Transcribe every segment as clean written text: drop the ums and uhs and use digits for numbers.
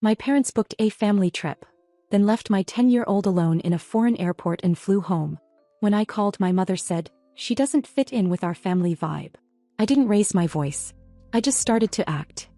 My parents booked a family trip, then left my 10-year-old alone in a foreign airport and flew home. When I called, my mother said, "She doesn't fit in with our family vibe." I didn't raise my voice. I just started to act.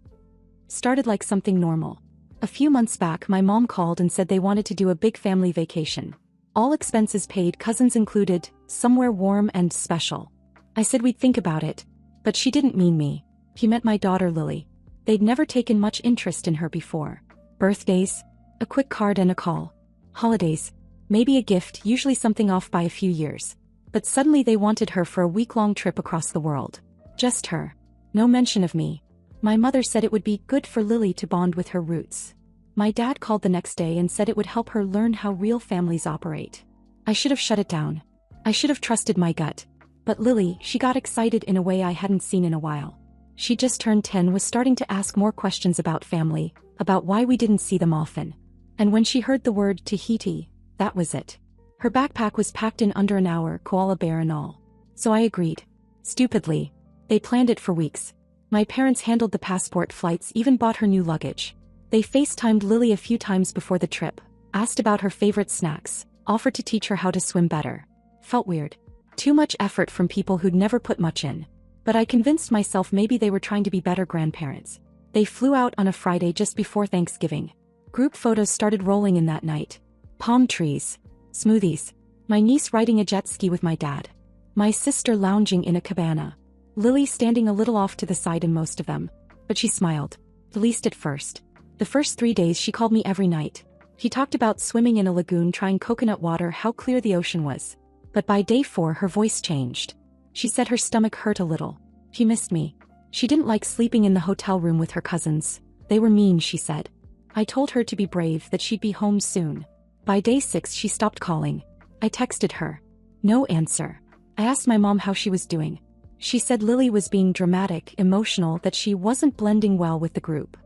Started like something normal. A few months back, my mom called and said they wanted to do a big family vacation. All expenses paid, cousins included, somewhere warm and special. I said we'd think about it, but she didn't mean me. She meant my daughter Lily. They'd never taken much interest in her before. Birthdays, a quick card and a call. Holidays, maybe a gift, usually something off by a few years. But suddenly they wanted her for a week-long trip across the world. Just her. No mention of me. My mother said it would be good for Lily to bond with her roots. My dad called the next day and said it would help her learn how real families operate. I should have shut it down. I should have trusted my gut. But Lily, she got excited in a way I hadn't seen in a while. She just turned 10, was starting to ask more questions about family, about why we didn't see them often. And when she heard the word Tahiti, that was it. Her backpack was packed in under an hour, koala bear and all. So I agreed. Stupidly. They planned it for weeks. My parents handled the passport, flights, even bought her new luggage. They FaceTimed Lily a few times before the trip, asked about her favorite snacks, offered to teach her how to swim better. Felt weird. Too much effort from people who'd never put much in. But I convinced myself maybe they were trying to be better grandparents. They flew out on a Friday just before Thanksgiving. Group photos started rolling in that night. Palm trees. Smoothies. My niece riding a jet ski with my dad. My sister lounging in a cabana. Lily standing a little off to the side in most of them. But she smiled. The least at first. The first 3 days she called me every night. She talked about swimming in a lagoon, trying coconut water, how clear the ocean was. But by day 4 her voice changed. She said her stomach hurt a little. She missed me. She didn't like sleeping in the hotel room with her cousins. They were mean, she said. I told her to be brave, that she'd be home soon. By day 6 she stopped calling. I texted her. No answer. I asked my mom how she was doing. She said Lily was being dramatic, emotional, that she wasn't blending well with the group.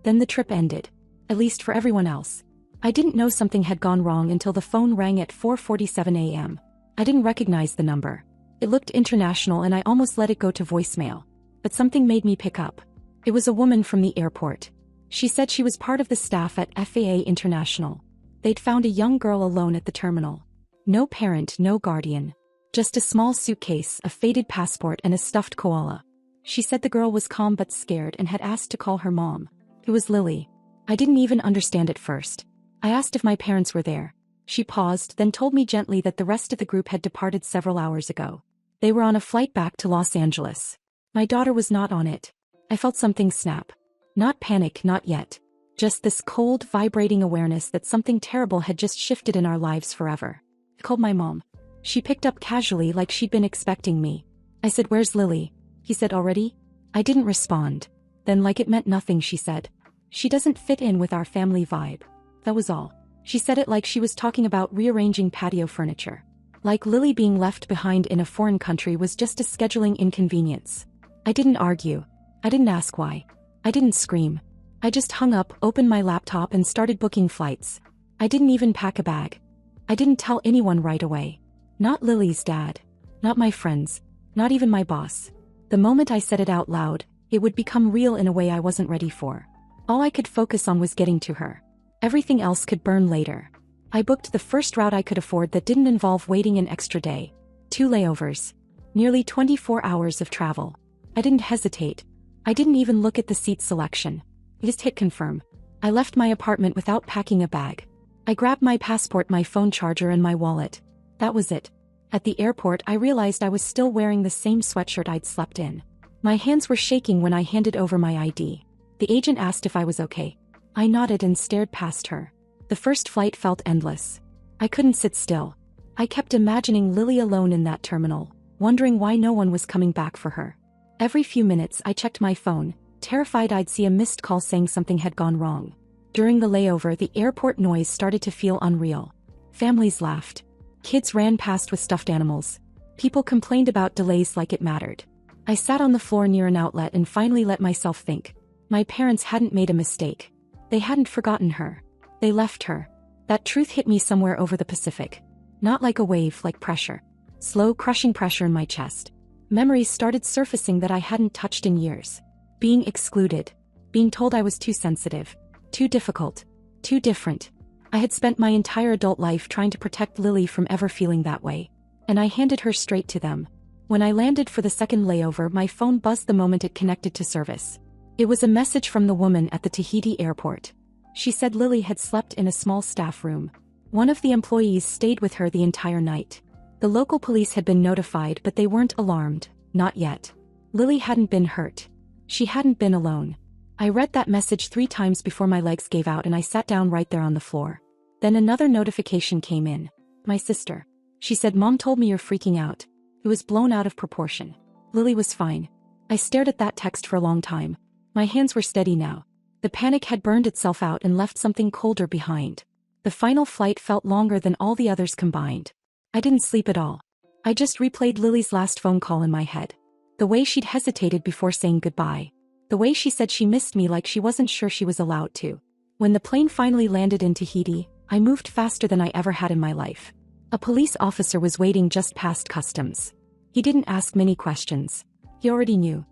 Then the trip ended. At least for everyone else. I didn't know something had gone wrong until the phone rang at 4:47 a.m. I didn't recognize the number. It looked international and I almost let it go to voicemail. But something made me pick up. It was a woman from the airport. She said she was part of the staff at FAA International. They'd found a young girl alone at the terminal. No parent, no guardian. Just a small suitcase, a faded passport and a stuffed koala. She said the girl was calm but scared and had asked to call her mom. It was Lily. I didn't even understand at first. I asked if my parents were there. She paused, then told me gently that the rest of the group had departed several hours ago. They were on a flight back to Los Angeles. My daughter was not on it. I felt something snap. Not panic, not yet. Just this cold, vibrating awareness that something terrible had just shifted in our lives forever. I called my mom. She picked up casually like she'd been expecting me. I said, "Where's Lily?" He said, "Already?" I didn't respond. Then like it meant nothing, she said. "She doesn't fit in with our family vibe." That was all. She said it like she was talking about rearranging patio furniture. Like Lily being left behind in a foreign country was just a scheduling inconvenience. I didn't argue. I didn't ask why. I didn't scream. I just hung up, opened my laptop and started booking flights. I didn't even pack a bag. I didn't tell anyone right away. Not Lily's dad. Not my friends. Not even my boss. The moment I said it out loud, it would become real in a way I wasn't ready for. All I could focus on was getting to her. Everything else could burn later. I booked the first route I could afford that didn't involve waiting an extra day. 2 layovers. Nearly 24 hours of travel. I didn't hesitate. I didn't even look at the seat selection. I just hit confirm. I left my apartment without packing a bag. I grabbed my passport, my phone charger and my wallet. That was it. At the airport I realized I was still wearing the same sweatshirt I'd slept in. My hands were shaking when I handed over my ID. The agent asked if I was okay. I nodded and stared past her. The first flight felt endless. I couldn't sit still. I kept imagining Lily alone in that terminal, wondering why no one was coming back for her. Every few minutes I checked my phone, terrified I'd see a missed call saying something had gone wrong. During the layover, the airport noise started to feel unreal. Families laughed. Kids ran past with stuffed animals. People complained about delays like it mattered. I sat on the floor near an outlet and finally let myself think. My parents hadn't made a mistake. They hadn't forgotten her. They left her. That truth hit me somewhere over the Pacific. Not like a wave, like pressure. Slow, crushing pressure in my chest. Memories started surfacing that I hadn't touched in years. Being excluded. Being told I was too sensitive. Too difficult. Too different. I had spent my entire adult life trying to protect Lily from ever feeling that way. And I handed her straight to them. When I landed for the second layover, my phone buzzed the moment it connected to service. It was a message from the woman at the Tahiti airport. She said Lily had slept in a small staff room. One of the employees stayed with her the entire night. The local police had been notified, but they weren't alarmed. Not yet. Lily hadn't been hurt. She hadn't been alone. I read that message 3 times before my legs gave out and I sat down right there on the floor. Then another notification came in. My sister. She said, "Mom told me you're freaking out." It was blown out of proportion. Lily was fine. I stared at that text for a long time. My hands were steady now. The panic had burned itself out and left something colder behind. The final flight felt longer than all the others combined. I didn't sleep at all. I just replayed Lily's last phone call in my head. The way she'd hesitated before saying goodbye. The way she said she missed me like she wasn't sure she was allowed to. When the plane finally landed in Tahiti, I moved faster than I ever had in my life. A police officer was waiting just past customs. He didn't ask many questions. He already knew.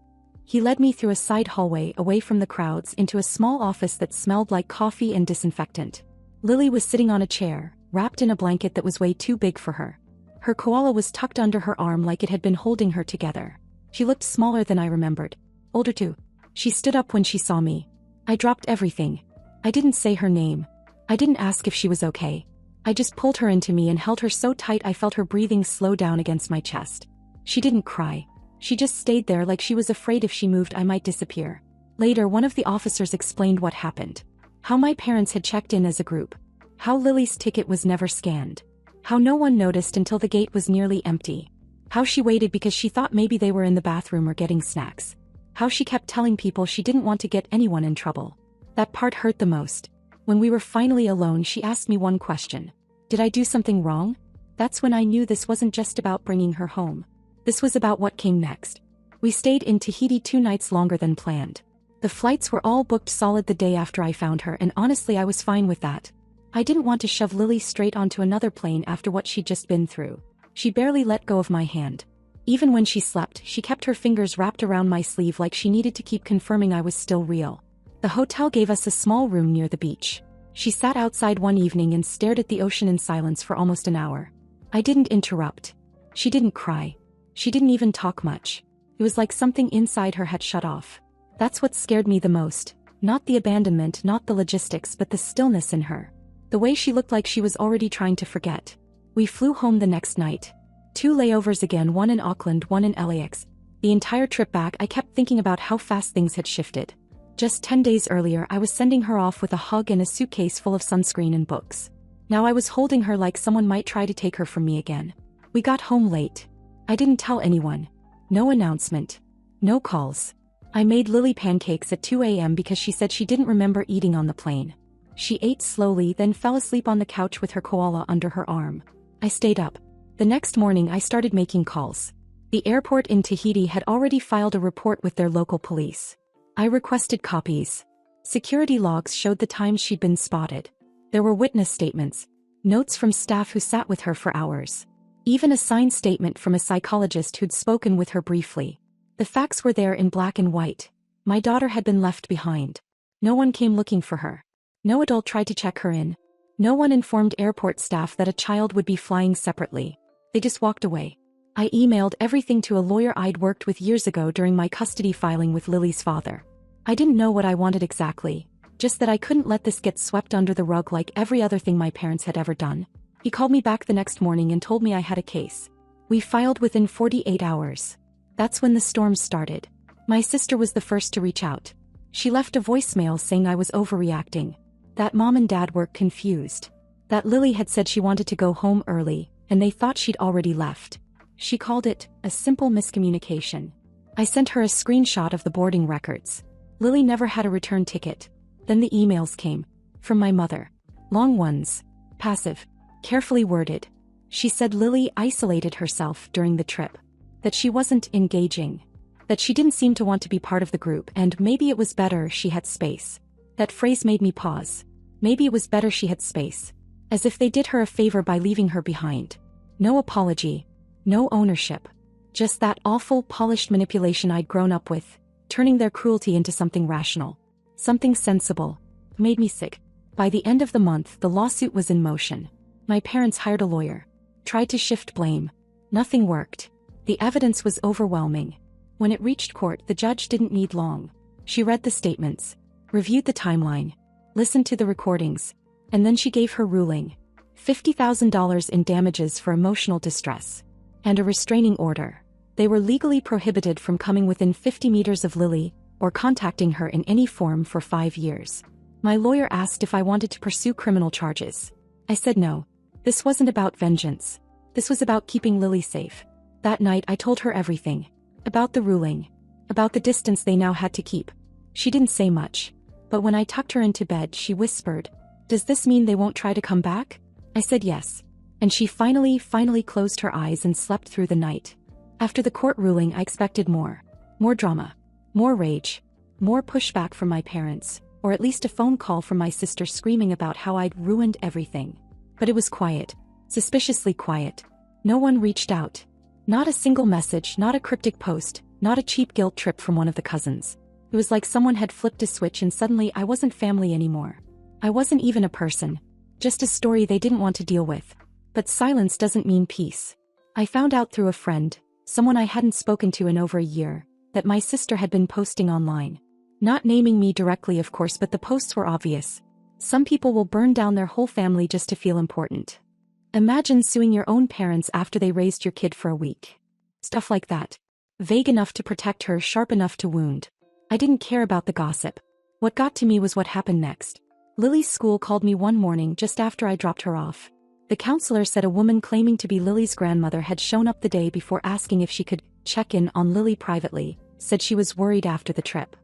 He led me through a side hallway away from the crowds into a small office that smelled like coffee and disinfectant. Lily was sitting on a chair, wrapped in a blanket that was way too big for her. Her koala was tucked under her arm like it had been holding her together. She looked smaller than I remembered. Older too. She stood up when she saw me. I dropped everything. I didn't say her name. I didn't ask if she was okay. I just pulled her into me and held her so tight I felt her breathing slow down against my chest. She didn't cry. She just stayed there like she was afraid if she moved I might disappear. Later, one of the officers explained what happened. How my parents had checked in as a group. How Lily's ticket was never scanned. How no one noticed until the gate was nearly empty. How she waited because she thought maybe they were in the bathroom or getting snacks. How she kept telling people she didn't want to get anyone in trouble. That part hurt the most. When we were finally alone, she asked me one question. Did I do something wrong? That's when I knew this wasn't just about bringing her home. This was about what came next. We stayed in Tahiti 2 nights longer than planned. The flights were all booked solid the day after I found her, and honestly I was fine with that. I didn't want to shove Lily straight onto another plane after what she'd just been through. She barely let go of my hand. Even when she slept, she kept her fingers wrapped around my sleeve like she needed to keep confirming I was still real. The hotel gave us a small room near the beach. She sat outside one evening and stared at the ocean in silence for almost an hour. I didn't interrupt. She didn't cry. She didn't even talk much. It was like something inside her had shut off. That's what scared me the most. Not the abandonment, not the logistics, but the stillness in her. The way she looked like she was already trying to forget. We flew home the next night. 2 layovers again, one in Auckland, one in LAX. The entire trip back I kept thinking about how fast things had shifted. Just 10 days earlier I was sending her off with a hug and a suitcase full of sunscreen and books. Now I was holding her like someone might try to take her from me again. We got home late. I didn't tell anyone. No announcement. No calls. I made Lily pancakes at 2 a.m. because she said she didn't remember eating on the plane. She ate slowly, then fell asleep on the couch with her koala under her arm. I stayed up. The next morning I started making calls. The airport in Tahiti had already filed a report with their local police. I requested copies. Security logs showed the times she'd been spotted. There were witness statements, notes from staff who sat with her for hours. Even a signed statement from a psychologist who'd spoken with her briefly. The facts were there in black and white. My daughter had been left behind. No one came looking for her. No adult tried to check her in. No one informed airport staff that a child would be flying separately. They just walked away. I emailed everything to a lawyer I'd worked with years ago during my custody filing with Lily's father. I didn't know what I wanted exactly, just that I couldn't let this get swept under the rug like every other thing my parents had ever done. He called me back the next morning and told me I had a case. We filed within 48 hours. That's when the storm started. My sister was the first to reach out. She left a voicemail saying I was overreacting. That mom and dad were confused. That Lily had said she wanted to go home early, and they thought she'd already left. She called it a simple miscommunication. I sent her a screenshot of the boarding records. Lily never had a return ticket. Then the emails came. From my mother. Long ones. Passive. Carefully worded. She said Lily isolated herself during the trip. That she wasn't engaging. That she didn't seem to want to be part of the group, and maybe it was better she had space. That phrase made me pause. Maybe it was better she had space. As if they did her a favor by leaving her behind. No apology. No ownership. Just that awful, polished manipulation I'd grown up with, turning their cruelty into something rational. Something sensible. Made me sick. By the end of the month, the lawsuit was in motion. My parents hired a lawyer. Tried to shift blame. Nothing worked. The evidence was overwhelming. When it reached court, the judge didn't need long. She read the statements, reviewed the timeline, listened to the recordings, and then she gave her ruling. $50,000 in damages for emotional distress. And a restraining order. They were legally prohibited from coming within 50 meters of Lily, or contacting her in any form for 5 years. My lawyer asked if I wanted to pursue criminal charges. I said no. This wasn't about vengeance. This was about keeping Lily safe. That night I told her everything. About the ruling. About the distance they now had to keep. She didn't say much. But when I tucked her into bed, she whispered, "Does this mean they won't try to come back?" I said yes. And she finally closed her eyes and slept through the night. After the court ruling, I expected more. More drama. More rage. More pushback from my parents, or at least a phone call from my sister screaming about how I'd ruined everything. But it was quiet. Suspiciously quiet. No one reached out. Not a single message, not a cryptic post, not a cheap guilt trip from one of the cousins. It was like someone had flipped a switch and suddenly I wasn't family anymore. I wasn't even a person. Just a story they didn't want to deal with. But silence doesn't mean peace. I found out through a friend, someone I hadn't spoken to in over a year, that my sister had been posting online. Not naming me directly, of course, but the posts were obvious. Some people will burn down their whole family just to feel important. Imagine suing your own parents after they raised your kid for a week. Stuff like that. Vague enough to protect her, sharp enough to wound. I didn't care about the gossip. What got to me was what happened next. Lily's school called me one morning just after I dropped her off. The counselor said a woman claiming to be Lily's grandmother had shown up the day before asking if she could check in on Lily privately, said she was worried after the trip.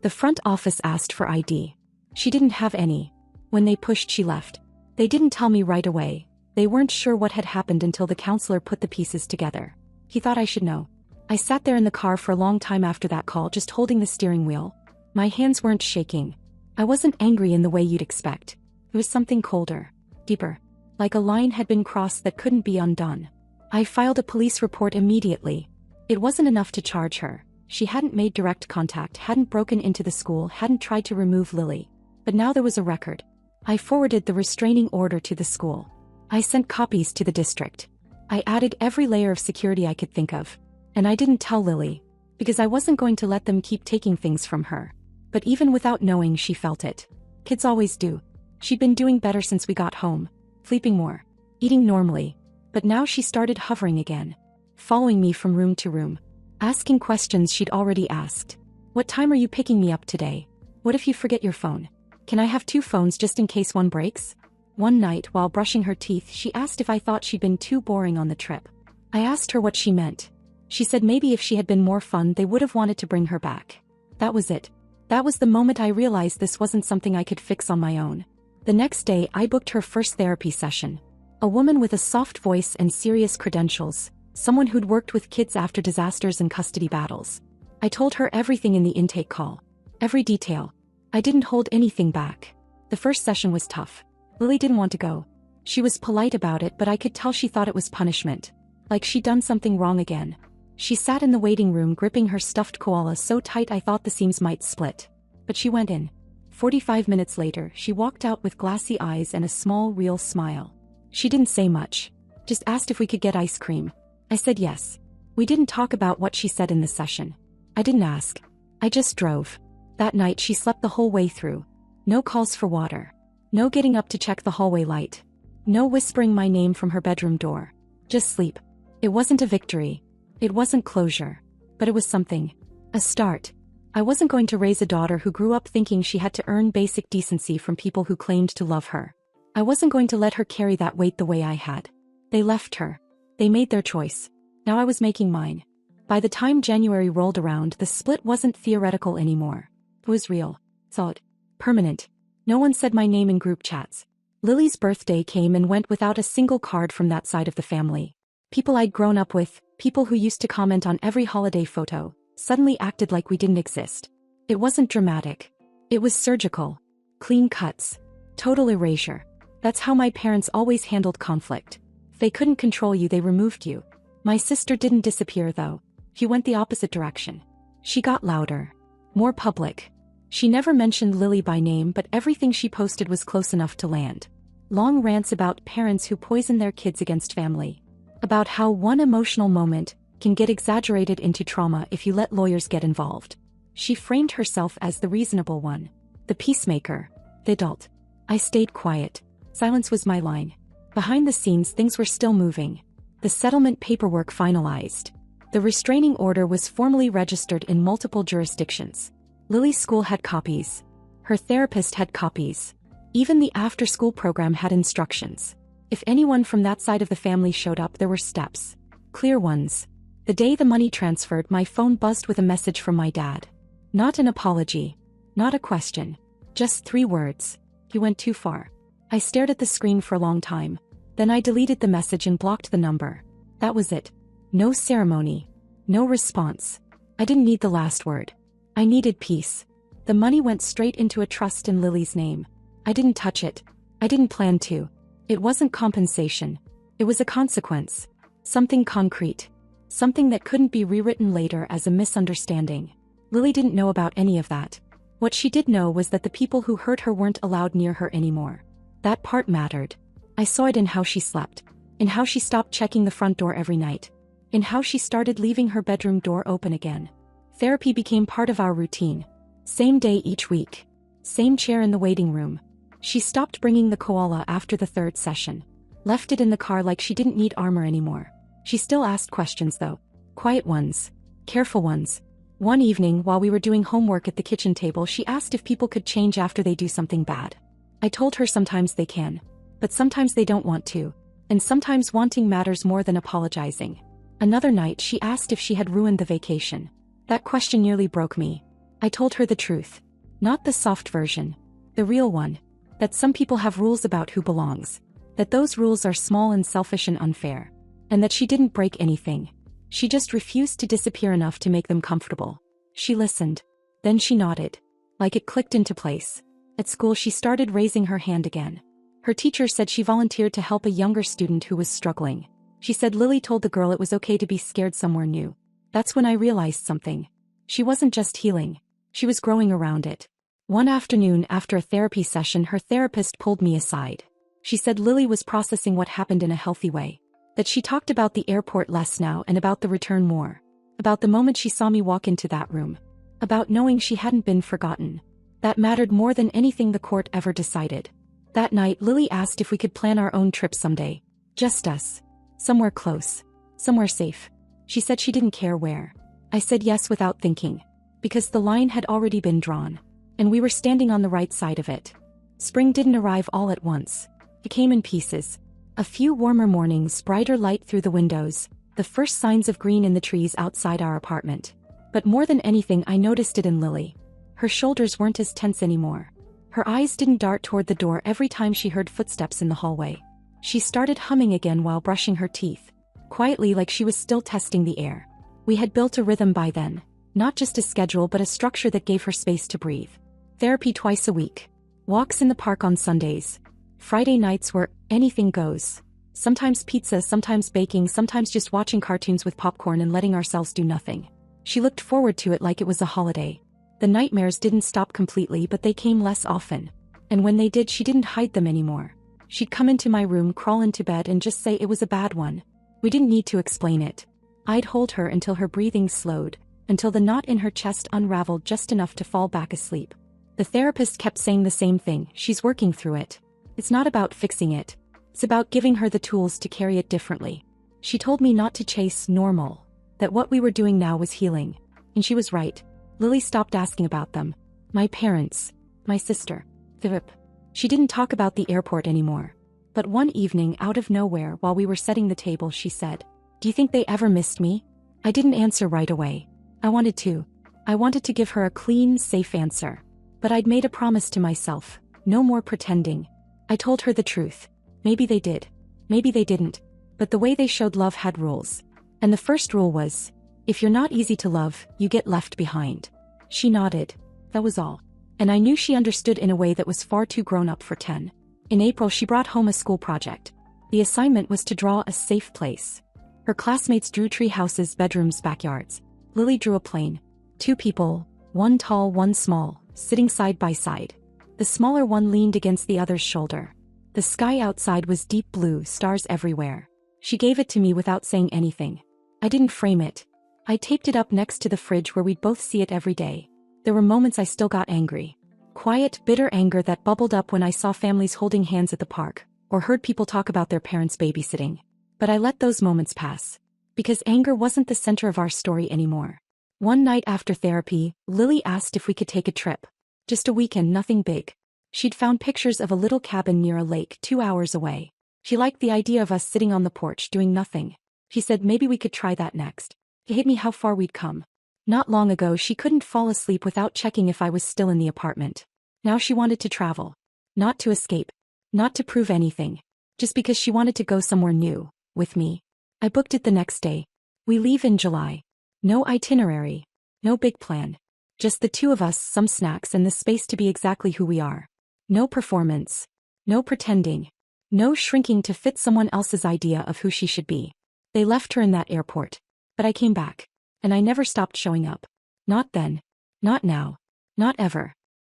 The front office asked for ID. She didn't have any. When they pushed, she left. They didn't tell me right away. They weren't sure what had happened until the counselor put the pieces together. He thought I should know. I sat there in the car for a long time after that call, just holding the steering wheel. My hands weren't shaking. I wasn't angry in the way you'd expect. It was something colder, deeper. Like a line had been crossed that couldn't be undone. I filed a police report immediately. It wasn't enough to charge her. She hadn't made direct contact, hadn't broken into the school, hadn't tried to remove Lily. But now there was a record. I forwarded the restraining order to the school. I sent copies to the district. I added every layer of security I could think of. And I didn't tell Lily, because I wasn't going to let them keep taking things from her. But even without knowing, she felt it. Kids always do. She'd been doing better since we got home. Sleeping more. Eating normally. But now she started hovering again. Following me from room to room. Asking questions she'd already asked. What time are you picking me up today? What if you forget your phone? Can I have 2 phones just in case one breaks? One night, while brushing her teeth, she asked if I thought she'd been too boring on the trip. I asked her what she meant. She said maybe if she had been more fun, they would have wanted to bring her back. That was it. That was the moment I realized this wasn't something I could fix on my own. The next day, I booked her first therapy session. A woman with a soft voice and serious credentials. Someone who'd worked with kids after disasters and custody battles. I told her everything in the intake call. Every detail. I didn't hold anything back. The first session was tough. Lily didn't want to go. She was polite about it, but I could tell she thought it was punishment. Like she'd done something wrong again. She sat in the waiting room gripping her stuffed koala so tight I thought the seams might split. But she went in. 45 minutes later, she walked out with glassy eyes and a small, real smile. She didn't say much. Just asked if we could get ice cream. I said yes. We didn't talk about what she said in the session. I didn't ask. I just drove. That night she slept the whole way through. No calls for water. No getting up to check the hallway light. No whispering my name from her bedroom door. Just sleep. It wasn't a victory. It wasn't closure. But it was something. A start. I wasn't going to raise a daughter who grew up thinking she had to earn basic decency from people who claimed to love her. I wasn't going to let her carry that weight the way I had. They left her. They made their choice. Now I was making mine. By the time January rolled around, the split wasn't theoretical anymore. It was real. Solid. Permanent. No one said my name in group chats. Lily's birthday came and went without a single card from that side of the family. People I'd grown up with, people who used to comment on every holiday photo, suddenly acted like we didn't exist. It wasn't dramatic. It was surgical. Clean cuts. Total erasure. That's how my parents always handled conflict. If they couldn't control you, they removed you. My sister didn't disappear though. She went the opposite direction. She got louder. More public. She never mentioned Lily by name, but everything she posted was close enough to land. Long rants about parents who poison their kids against family. About how one emotional moment can get exaggerated into trauma if you let lawyers get involved. She framed herself as the reasonable one, the peacemaker, the adult. I stayed quiet. Silence was my line. Behind the scenes, things were still moving. The settlement paperwork finalized. The restraining order was formally registered in multiple jurisdictions. Lily's school had copies. Her therapist had copies. Even the after-school program had instructions. If anyone from that side of the family showed up, there were steps. Clear ones. The day the money transferred, my phone buzzed with a message from my dad. Not an apology. Not a question. Just 3 words. You went too far. I stared at the screen for a long time. Then I deleted the message and blocked the number. That was it. No ceremony. No response. I didn't need the last word. I needed peace. The money went straight into a trust in Lily's name. I didn't touch it. I didn't plan to. It wasn't compensation. It was a consequence. Something concrete. Something that couldn't be rewritten later as a misunderstanding. Lily didn't know about any of that. What she did know was that the people who hurt her weren't allowed near her anymore. That part mattered. I saw it in how she slept. In how she stopped checking the front door every night. In how she started leaving her bedroom door open again. Therapy became part of our routine. Same day each week. Same chair in the waiting room. She stopped bringing the koala after the 3rd session. Left it in the car like she didn't need armor anymore. She still asked questions though. Quiet ones. Careful ones. One evening, while we were doing homework at the kitchen table, she asked if people could change after they do something bad. I told her sometimes they can. But sometimes they don't want to. And sometimes wanting matters more than apologizing. Another night, she asked if she had ruined the vacation. That question nearly broke me. I told her the truth. Not the soft version. The real one. That some people have rules about who belongs. That those rules are small and selfish and unfair. And that she didn't break anything. She just refused to disappear enough to make them comfortable. She listened. Then she nodded. Like it clicked into place. At school, she started raising her hand again. Her teacher said she volunteered to help a younger student who was struggling. She said Lily told the girl it was okay to be scared somewhere new. That's when I realized something. She wasn't just healing. She was growing around it. One afternoon after a therapy session, her therapist pulled me aside. She said Lily was processing what happened in a healthy way. That she talked about the airport less now and about the return more. About the moment she saw me walk into that room. About knowing she hadn't been forgotten. That mattered more than anything the court ever decided. That night, Lily asked if we could plan our own trip someday. Just us. Somewhere close. Somewhere safe. She said she didn't care where. I said yes without thinking. Because the line had already been drawn. And we were standing on the right side of it. Spring didn't arrive all at once. It came in pieces. A few warmer mornings, brighter light through the windows, the first signs of green in the trees outside our apartment. But more than anything, I noticed it in Lily. Her shoulders weren't as tense anymore. Her eyes didn't dart toward the door every time she heard footsteps in the hallway. She started humming again while brushing her teeth. Quietly, like she was still testing the air. We had built a rhythm by then. Not just a schedule, but a structure that gave her space to breathe. Therapy twice a week. Walks in the park on Sundays. Friday nights were anything goes. Sometimes pizza, sometimes baking, sometimes just watching cartoons with popcorn and letting ourselves do nothing. She looked forward to it like it was a holiday. The nightmares didn't stop completely, but they came less often. And when they did, she didn't hide them anymore. She'd come into my room, crawl into bed, and just say it was a bad one. We didn't need to explain it. I'd hold her until her breathing slowed, until the knot in her chest unraveled just enough to fall back asleep. The therapist kept saying the same thing: she's working through it. It's not about fixing it. It's about giving her the tools to carry it differently. She told me not to chase normal, that what we were doing now was healing. And she was right. Lily stopped asking about them. My parents. My sister. Philip. She didn't talk about the airport anymore. But one evening, out of nowhere, while we were setting the table, she said, "Do you think they ever missed me?" I didn't answer right away. I wanted to. I wanted to give her a clean, safe answer. But I'd made a promise to myself. No more pretending. I told her the truth. Maybe they did. Maybe they didn't. But the way they showed love had rules. And the first rule was, if you're not easy to love, you get left behind. She nodded. That was all. And I knew she understood in a way that was far too grown up for 10. In April, she brought home a school project. The assignment was to draw a safe place. Her classmates drew tree houses, bedrooms, backyards. Lily drew a plane. 2 people, one tall, one small, sitting side by side. The smaller one leaned against the other's shoulder. The sky outside was deep blue, stars everywhere. She gave it to me without saying anything. I didn't frame it. I taped it up next to the fridge where we'd both see it every day. There were moments I still got angry. Quiet, bitter anger that bubbled up when I saw families holding hands at the park, or heard people talk about their parents babysitting. But I let those moments pass. Because anger wasn't the center of our story anymore. One night after therapy, Lily asked if we could take a trip. Just a weekend, nothing big. She'd found pictures of a little cabin near a lake 2 hours away. She liked the idea of us sitting on the porch doing nothing. She said maybe we could try that next. It hit me how far we'd come. Not long ago she couldn't fall asleep without checking if I was still in the apartment. Now she wanted to travel. Not to escape. Not to prove anything. Just because she wanted to go somewhere new, with me. I booked it the next day. We leave in July. No itinerary. No big plan. Just the two of us, some snacks, and the space to be exactly who we are. No performance. No pretending. No shrinking to fit someone else's idea of who she should be. They left her in that airport. But I came back. And I never stopped showing up. Not then. Not now. Not ever.